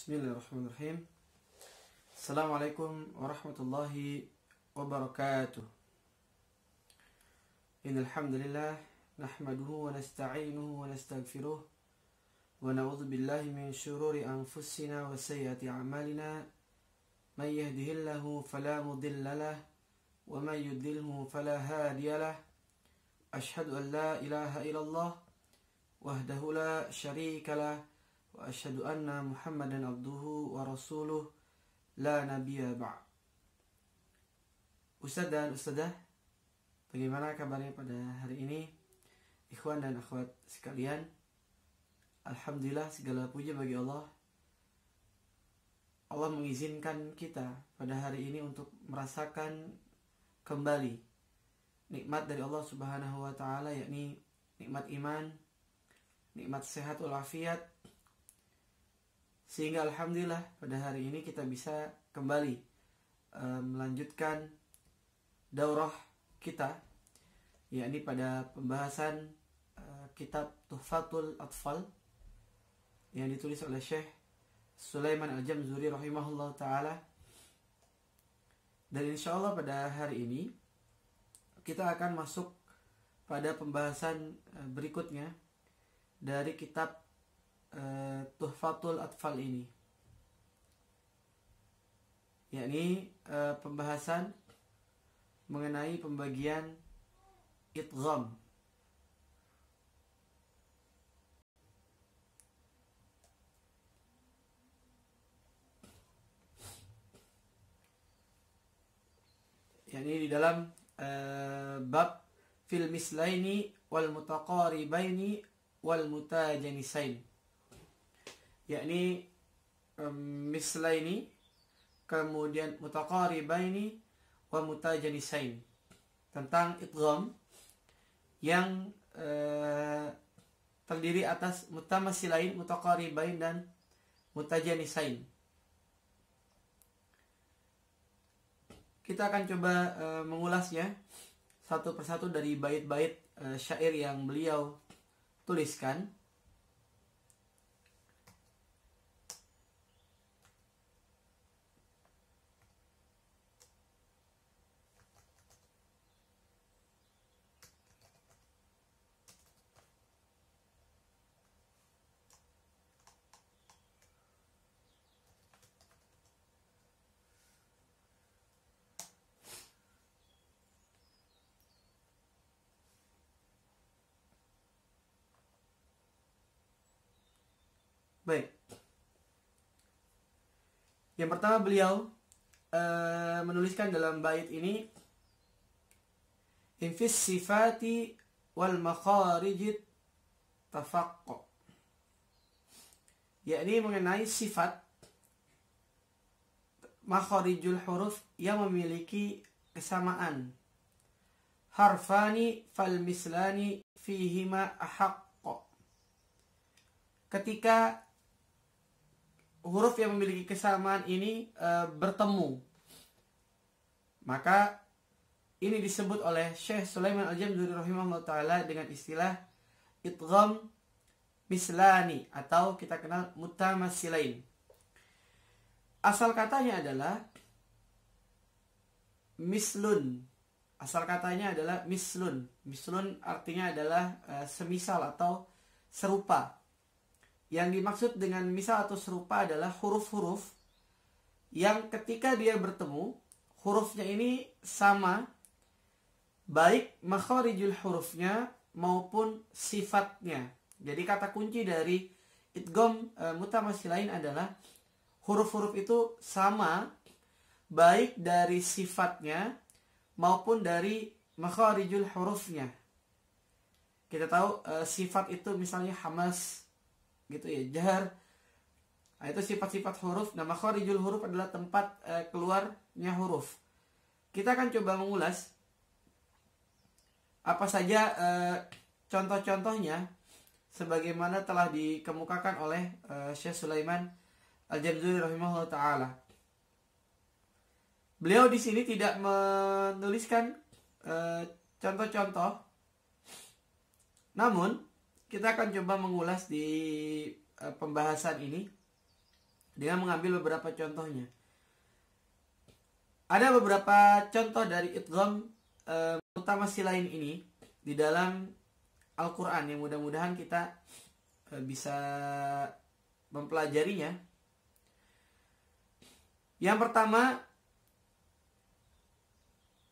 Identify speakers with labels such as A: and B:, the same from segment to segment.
A: Bismillahirrahmanirrahim. Assalamualaikum warahmatullahi wabarakatuh. Innal hamdalillah nahmaduhu wa nasta'inuhu wa nastaghfiruh wa na'udzu billahi min shururi anfusina wa sayyiati a'malina. May yahdihillahu fala mudilla lahu wa may yudlilhu fala hadiya lahu. Asyhadu an la ilaha illallah wahdahu la syarika lahu wa asyhadu anna Muhammadan abduhu wa rasuluh la nabiyya ba'd. Ustaz dan ustazah, bagaimana kabarnya pada hari ini? Ikhwan dan akhwat sekalian, alhamdulillah, segala puji bagi Allah. Allah mengizinkan kita pada hari ini untuk merasakan kembali nikmat dari Allah Subhanahu wa taala, yakni nikmat iman, nikmat sehat walafiat. Sehingga alhamdulillah pada hari ini kita bisa kembali melanjutkan daurah kita, yakni pada pembahasan kitab Tuhfatul Atfal yang ditulis oleh Syekh Sulaiman Al-Jamzuri rahimahullah ta'ala. Dan insyaallah pada hari ini kita akan masuk pada pembahasan berikutnya dari kitab Tuhfatul Atfal ini, yakni pembahasan mengenai pembagian idgham. Yakni di dalam bab fil mislaini wal mutaqaribaini wal mutajanisain, yakni mislaini, kemudian mutaqaribaini wa mutajanisain, tentang idgham yang terdiri atas mutamasilain, mutaqaribain dan mutajanisain. Kita akan coba mengulasnya satu persatu dari bait-bait syair yang beliau tuliskan. Baik. Yang pertama beliau menuliskan dalam bait ini, infis sifati wal makharijit tafaqqa, yakni mengenai sifat makharijul huruf yang memiliki kesamaan. Harfani fal mislani fihima ahaqqa. Ketika huruf yang memiliki kesamaan ini bertemu, maka ini disebut oleh Syekh Sulaiman Al-Jamzuri rahimahullah ta'ala dengan istilah idgham mislani, atau kita kenal mutamasilain. Asal katanya adalah mislun. Asal katanya adalah mislun. Mislun artinya adalah semisal atau serupa. Yang dimaksud dengan misal atau serupa adalah huruf-huruf yang ketika dia bertemu, hurufnya ini sama, baik makharijul hurufnya maupun sifatnya. Jadi kata kunci dari idgham mutamasilain adalah huruf-huruf itu sama, baik dari sifatnya maupun dari makharijul hurufnya. Kita tahu sifat itu misalnya hamas, gitu ya, jahar. Nah, itu sifat-sifat huruf. Nah, makharijul huruf adalah tempat keluarnya huruf. Kita akan coba mengulas apa saja contoh-contohnya sebagaimana telah dikemukakan oleh Syekh Sulaiman Al-Jamzuri rahimahullah taala. Beliau di sini tidak menuliskan contoh-contoh, namun kita akan coba mengulas di pembahasan ini dengan mengambil beberapa contohnya. Ada beberapa contoh dari idgham mutamatsilain ini di dalam Al-Quran yang mudah-mudahan kita bisa mempelajarinya. Yang pertama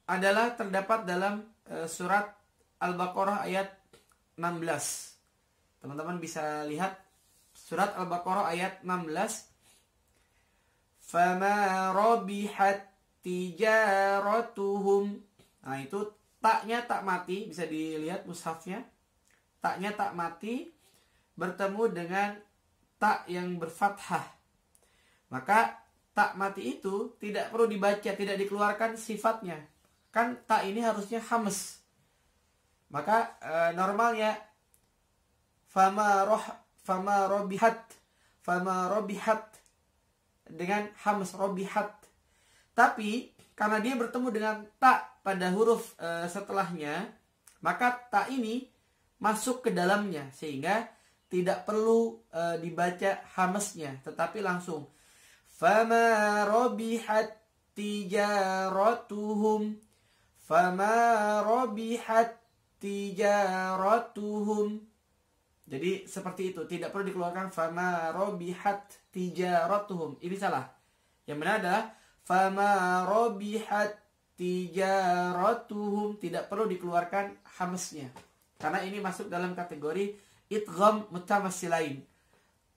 A: adalah terdapat dalam surat Al-Baqarah ayat 16. Teman-teman bisa lihat surat Al-Baqarah ayat 16. Fama rabihat tijaratuhum. Nah, itu taknya tak mati, bisa dilihat mushafnya. Taknya tak mati bertemu dengan tak yang berfathah. Maka tak mati itu tidak perlu dibaca, tidak dikeluarkan sifatnya. Kan tak ini harusnya hams. Maka normalnya fama robihat dengan hams robihat. Tapi karena dia bertemu dengan tak pada huruf setelahnya, maka tak ini masuk ke dalamnya sehingga tidak perlu dibaca hamsnya, tetapi langsung fama robihat tijaratuhum, fama robihat tijaratuhum. Jadi seperti itu, tidak perlu dikeluarkan fama robihat tijaratuhum. Ini salah. Yang benar adalah fama robihat tijaratuhum, tidak perlu dikeluarkan hamsnya. Karena ini masuk dalam kategori idgham mutamatsilain.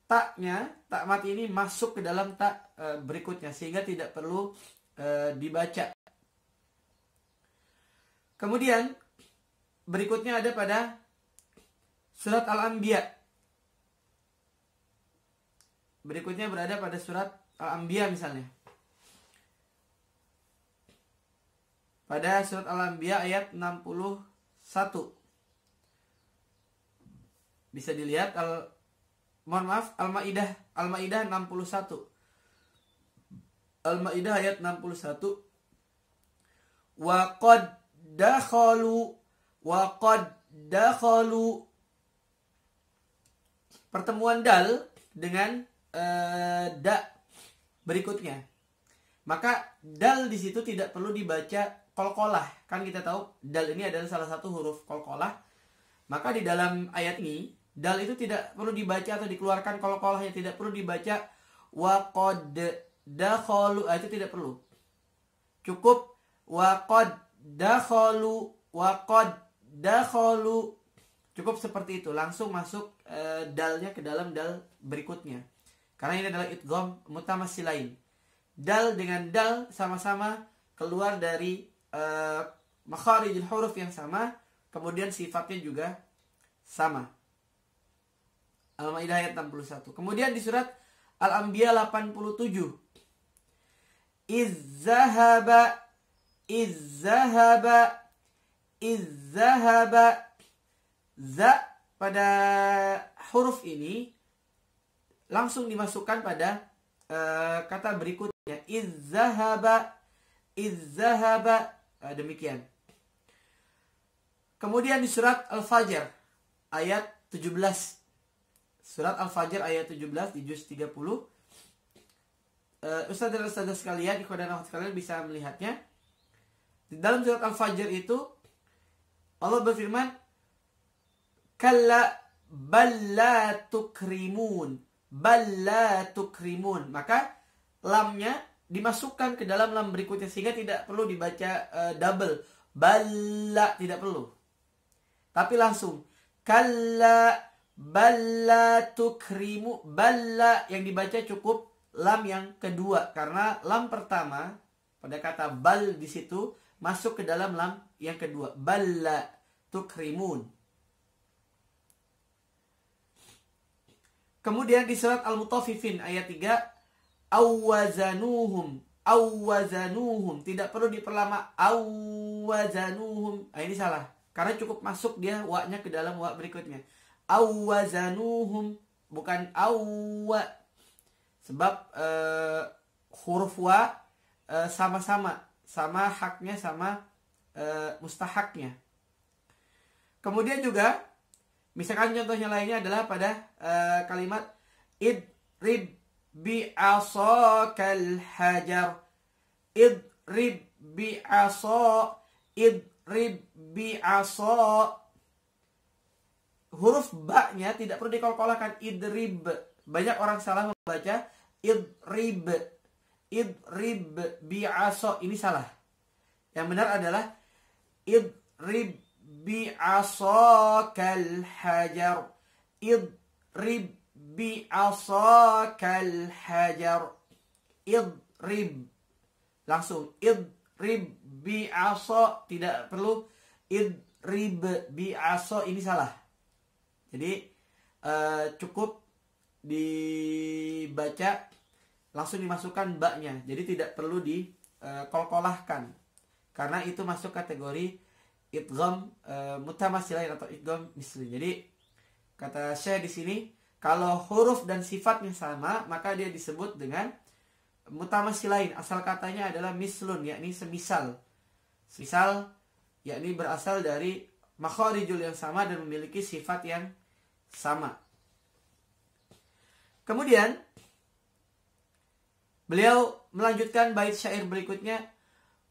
A: Taknya, tak mati ini masuk ke dalam tak berikutnya sehingga tidak perlu dibaca. Kemudian berikutnya ada pada surat Al-Anbiya. Berikutnya berada pada surat Al-Anbiya misalnya. Pada surat Al-Anbiya ayat 61. Bisa dilihat Al-Maidah 61. Al-Maidah ayat 61. Wa qad dakhalu. Pertemuan dal dengan da berikutnya. Maka dal di situ tidak perlu dibaca qalqalah. Kan kita tahu dal ini adalah salah satu huruf qalqalah. Maka di dalam ayat ini dal itu tidak perlu dibaca atau dikeluarkan qalqalahnya, tidak perlu dibaca wa qad dakhalu, itu tidak perlu. Cukup wa qad dakhalu. Cukup seperti itu, langsung masuk dalnya ke dalam dal berikutnya. Karena ini adalah idgham mutamatsilain. Dal dengan dal sama-sama keluar dari makharijul huruf yang sama, kemudian sifatnya juga sama. Al-Maidah ayat 61. Kemudian di surat Al-Anbiya 87. Izzahaba. Za pada huruf ini langsung dimasukkan pada kata berikutnya. Izzahaba. Demikian. Kemudian di surat Al-Fajr ayat 17. Surat Al-Fajr ayat 17 di juz 30. Ustaz dan ustazah sekalian, ikhwan dan akhwat sekalian bisa melihatnya. Di dalam surat Al-Fajr itu Allah berfirman, kalla balla tukrimun. Maka lamnya dimasukkan ke dalam lam berikutnya sehingga tidak perlu dibaca double. Balla tidak perlu. Tapi langsung kalla balla tukrimu. Balla yang dibaca cukup lam yang kedua karena lam pertama pada kata bal di situ masuk ke dalam lam yang kedua. Balla tukrimun. Kemudian di surat Al-Mutaffifin ayat 3, awwazanuhum. Tidak perlu diperlama awwazanuhum. Ini salah. Karena cukup masuk dia wa-nya ke dalam wa berikutnya. Awwazanuhum, bukan awwa. Sebab huruf wa sama-sama, sama haknya, sama mustahaknya. Kemudian juga misalkan contohnya lainnya adalah pada kalimat idrib bi'asakal hajar. Idrib bi'asa. Idrib bi'asa. Huruf ba-nya tidak perlu dikolkolahkan. Idrib. Banyak orang salah membaca idrib. Idrib bi'asa. Ini salah. Yang benar adalah idrib bi'asakal hajar. Idrib bi'asakal hajar. Idrib. Langsung idrib bi'asa. Tidak perlu idrib bi'asa. Ini salah. Jadi cukup dibaca langsung dimasukkan ba-nya. Jadi tidak perlu dikolkolahkan. Karena itu masuk kategori idgham mutamatsilain atau idgham misli. Jadi kata Syekh di sini, kalau huruf dan sifatnya sama, maka dia disebut dengan mutamatsilain. Asal katanya adalah mislun, yakni semisal. Semisal yakni berasal dari makharijul yang sama dan memiliki sifat yang sama. Kemudian beliau melanjutkan bait syair berikutnya,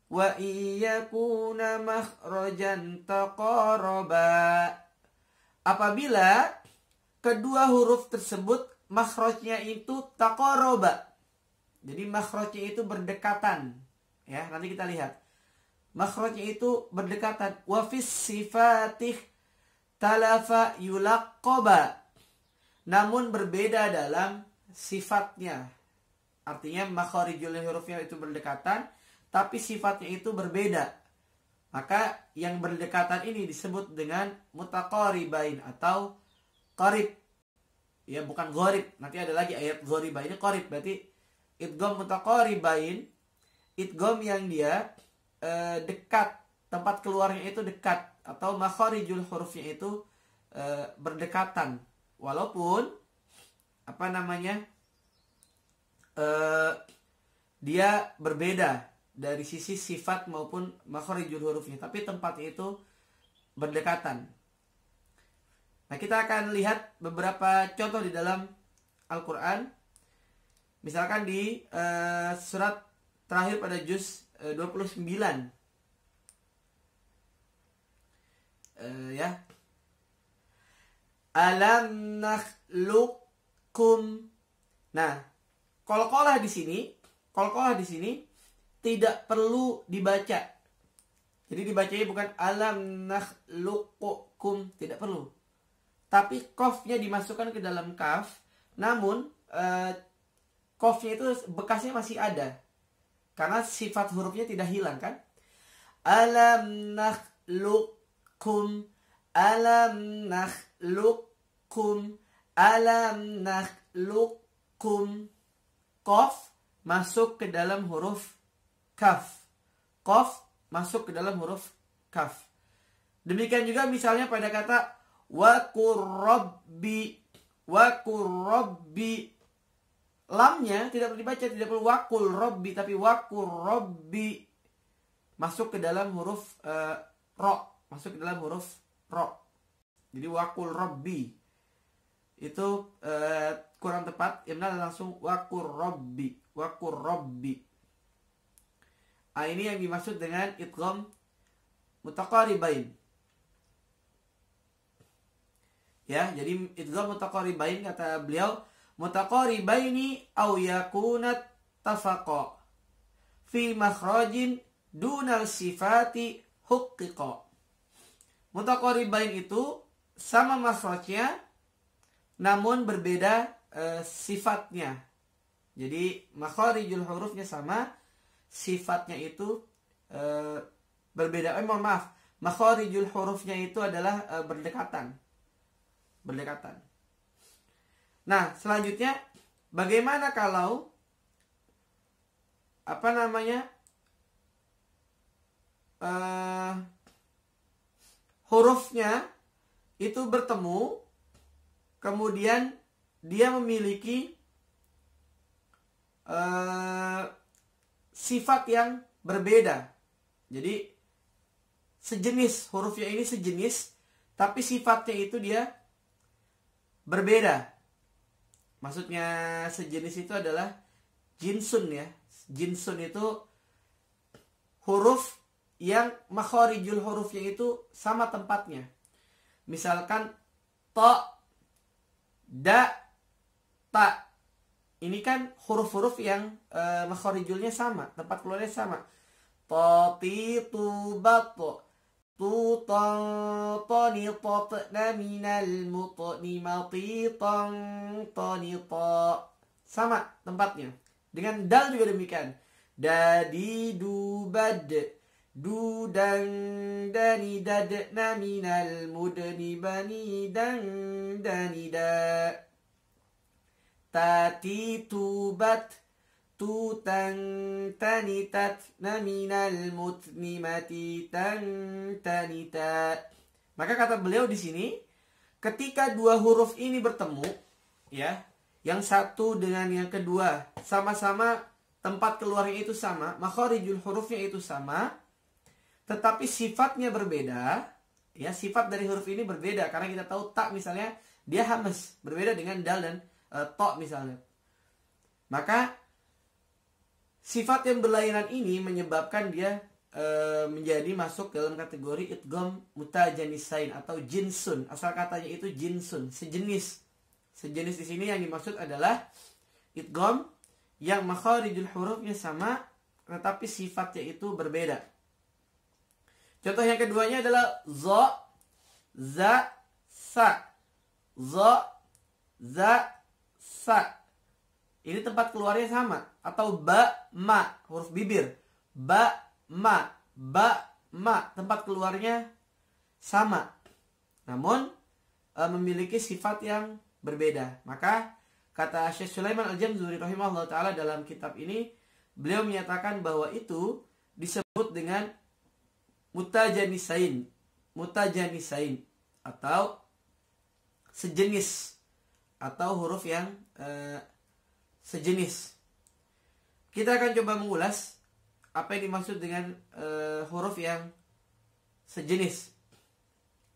A: wa iyakuna makhrajan taqaraba. Apabila kedua huruf tersebut makhrajnya itu taqaraba. Jadi makhrajnya itu berdekatan. Ya, nanti kita lihat. Makhrajnya itu berdekatan. Wa fis sifatih talafa yulaqqaba. Namun berbeda dalam sifatnya. Artinya makharijul hurufnya itu berdekatan, tapi sifatnya itu berbeda. Maka yang berdekatan ini disebut dengan mutaqaribain atau qarib. Ya, bukan gharib. Nanti ada lagi ayat ghariba. Ini qarib. Berarti idgham mutaqaribain, idgham yang dia dekat, tempat keluarnya itu dekat, atau makharijul hurufnya itu berdekatan. Walaupun dia berbeda dari sisi sifat maupun makharijul hurufnya, tapi tempatnya itu berdekatan. Nah, kita akan lihat beberapa contoh di dalam Al-Quran. Misalkan di surat terakhir pada juz 29. Ya. Alam nakhluqkum. Nah, qalqalah di sini tidak perlu dibaca. Jadi dibacanya bukan alam nakhluqukum, tidak perlu. Tapi qafnya dimasukkan ke dalam kaf, namun qafnya itu bekasnya masih ada. Karena sifat hurufnya tidak hilang kan? Alam nakhluqkum, alam nakhluqkum, alam nakhluqkum. Qaf masuk ke dalam huruf kaf. Qaf masuk ke dalam huruf kaf. Demikian juga misalnya pada kata wa qurrabbi. Wa qurrabbi. Lamnya tidak perlu dibaca, tidak perlu wakul robbi, tapi wakur robbi masuk ke dalam huruf ro, masuk ke dalam huruf ro. Jadi wakul robbi itu kurang tepat. Yang benar langsung wakur robbi, wakur robbi. Nah, ini yang dimaksud dengan idgham mutaqaribain. Ya, jadi idgham mutaqaribain kata beliau, mutaqaribaini aw yakunat tafaqa fi makhrajin dunal sifati hukkiqa. Mutaqaribain itu sama makhrajnya namun berbeda sifatnya. Jadi makharijul hurufnya sama, sifatnya itu berbeda. Mohon maaf, makharijul hurufnya itu adalah berdekatan. Nah, selanjutnya bagaimana kalau hurufnya itu bertemu, kemudian dia memiliki sifat yang berbeda. Jadi sejenis, hurufnya ini sejenis, tapi sifatnya itu dia berbeda. Maksudnya sejenis itu adalah jinsun ya. Jinsun itu huruf yang makharijul hurufnya itu sama tempatnya. Misalkan to, da, ta. Ini kan huruf-huruf yang makharijulnya sama, tempat keluarnya sama. To, ti, tu, ba, to. Tu, ton, toni, totna, minal, mutni, mati, ton, toni, to. Sama tempatnya. Dengan dal juga demikian. Dadi, du, bad. Du, dang, dani, dadna, minal, mudni, bani, dang, dani, da. Tati, tubat, tutang, tanitat, naminal, mutni, mati, tang, tanita. Maka kata beliau di sini, ketika dua huruf ini bertemu, ya, yang satu dengan yang kedua sama-sama tempat keluarnya itu sama, makharijul hurufnya itu sama, tetapi sifatnya berbeda, ya, sifat dari huruf ini berbeda. Karena kita tahu tak misalnya dia hamas, berbeda dengan dal dan to misalnya. Maka sifat yang berlainan ini menyebabkan dia menjadi masuk dalam kategori idgham mutajanisain atau jinsun. Asal katanya itu jinsun, sejenis. Sejenis di sini yang dimaksud adalah idgham yang makharijul hurufnya sama tetapi sifatnya itu berbeda. Contoh yang keduanya adalah zo, za, sa. Zo, za, sa. Ini tempat keluarnya sama. Atau ba, ma, huruf bibir. Ba, ma, tempat keluarnya sama. Namun memiliki sifat yang berbeda. Maka kata Syekh Sulaiman Al-Jamzuri rahimahullah ta'ala dalam kitab ini, beliau menyatakan bahwa itu disebut dengan mutajanisain atau sejenis atau huruf yang sejenis. Kita akan coba mengulas apa yang dimaksud dengan huruf yang sejenis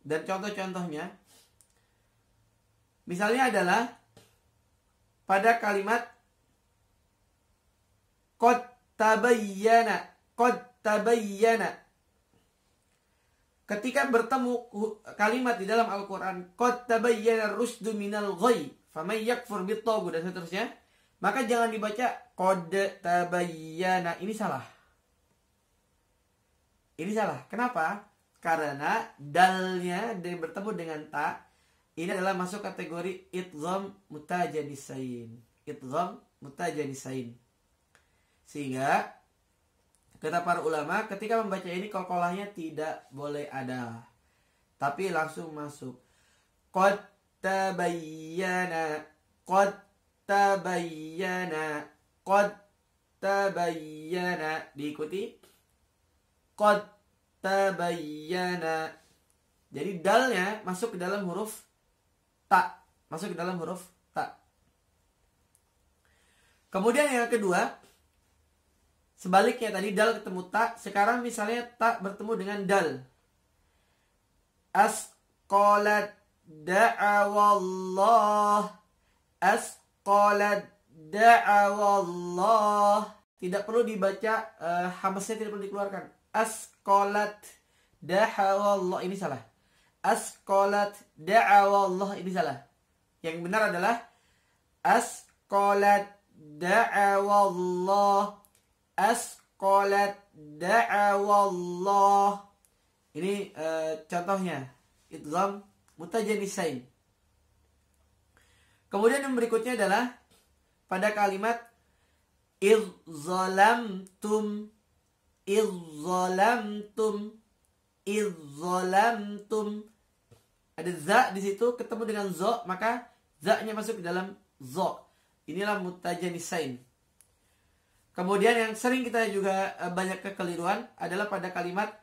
A: dan contoh-contohnya. Misalnya adalah pada kalimat qad tabayyana. Ketika bertemu kalimat di dalam Al-Quran qad tabayyana ar-rusydu minal ghayy faman yakfur bit-taghut dan seterusnya, maka jangan dibaca qad tabayyana. Ini salah. Kenapa? Karena dalnya dari bertemu dengan ta ini adalah masuk kategori idgham mutajanisain. Sehingga kata para ulama, ketika membaca ini qalqalahnya tidak boleh ada, tapi langsung masuk. Qad tabayyana. Diikuti. Qad tabayyana. Jadi dalnya masuk ke dalam huruf ta. Kemudian yang kedua, sebaliknya tadi dal ketemu ta, sekarang misalnya ta bertemu dengan dal. Asqalat da'awallah. Tidak perlu dibaca, hamasnya tidak perlu dikeluarkan. Asqalat da'awallah, ini salah. Asqalat da'awallah, ini salah. Yang benar adalah asqalat da'awallah. Ini contohnya idgham mutajanisain. Kemudian yang berikutnya adalah pada kalimat idzalamtum. Ada za di situ ketemu dengan zo, maka za-nya masuk ke dalam zo. Inilah mutajanisain. Kemudian yang sering kita juga banyak kekeliruan adalah pada kalimat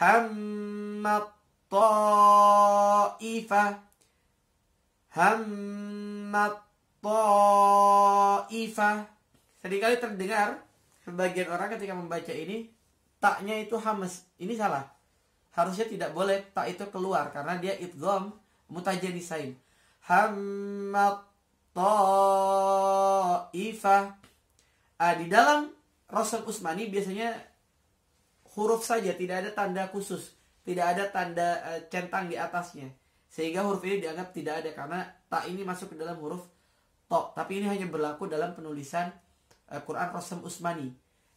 A: hammat ta'ifah. Seringkali terdengar sebagian orang ketika membaca ini taknya itu hamas. Ini salah. Harusnya tidak boleh tak itu keluar karena dia idgham mutajanisain. Hammat ta'ifah. Di dalam Rasam Utsmani biasanya huruf saja, tidak ada tanda khusus, tidak ada tanda centang di atasnya, sehingga huruf ini dianggap tidak ada karena ta ini masuk ke dalam huruf to. Tapi ini hanya berlaku dalam penulisan Quran Rasam Utsmani.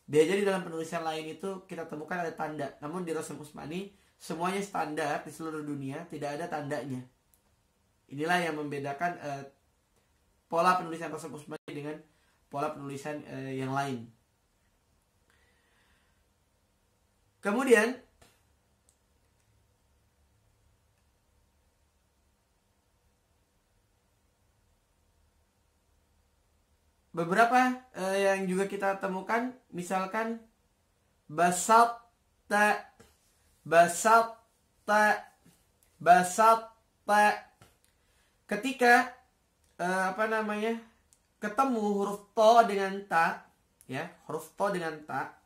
A: Dia jadi dalam penulisan lain itu kita temukan ada tanda, namun di Rasam Utsmani semuanya standar di seluruh dunia, tidak ada tandanya. Inilah yang membedakan pola penulisan Rasam Utsmani dengan pola penulisan yang lain. Kemudian beberapa yang juga kita temukan, misalkan basatta, basatta, basatta. Ketika ketemu huruf to dengan ta, ya, huruf to dengan ta,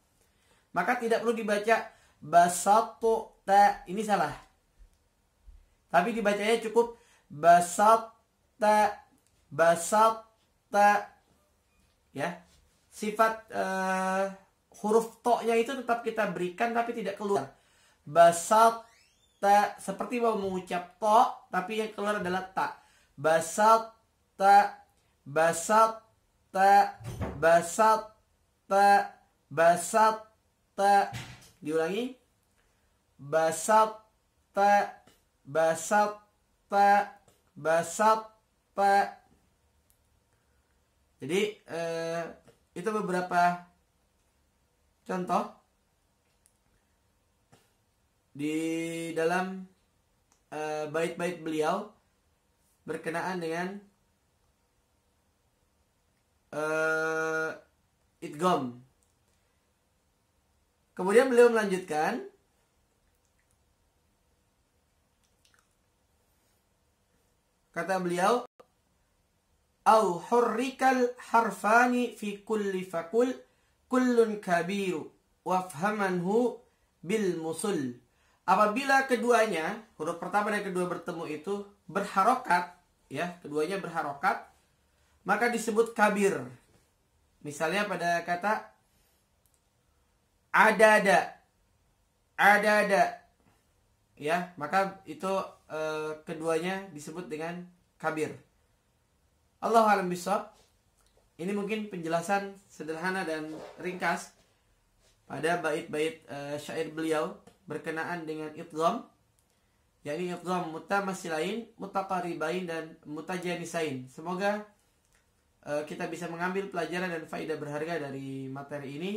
A: maka tidak perlu dibaca basatu ta, ini salah. Tapi dibacanya cukup basatta, basatta, ya. Sifat huruf to-nya itu tetap kita berikan tapi tidak keluar. Basatta, seperti mau mengucap to tapi yang keluar adalah ta. Basatta, basatta, basatta, basatta. Diulangi. Basatta, basatta, basatta. Jadi itu beberapa contoh di dalam bait-bait beliau berkenaan dengan idgham. Kemudian beliau melanjutkan, kata beliau, au hurrikal harfani fi kulli fakul kullun kabiru wafhamanhu bil musul. Apabila keduanya, huruf pertama dan kedua bertemu itu berharokat, ya, keduanya berharokat, maka disebut kabir. Misalnya pada kata adada, adada, ya, maka itu keduanya disebut dengan kabir. Allahu a'lam bishawab. Ini mungkin penjelasan sederhana dan ringkas pada bait-bait syair beliau berkenaan dengan idgham, yakni idgham mutamatsilain, mutaqaribain dan mutajanisain. Semoga kita bisa mengambil pelajaran dan faedah berharga dari materi ini,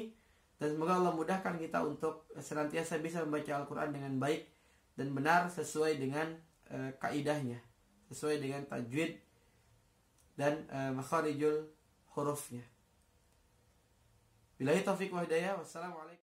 A: dan semoga Allah mudahkan kita untuk senantiasa bisa membaca Al-Quran dengan baik dan benar sesuai dengan kaidahnya, sesuai dengan tajwid dan makharijul hurufnya. Billahi taufiq wa hidayah. Wassalamualaikum.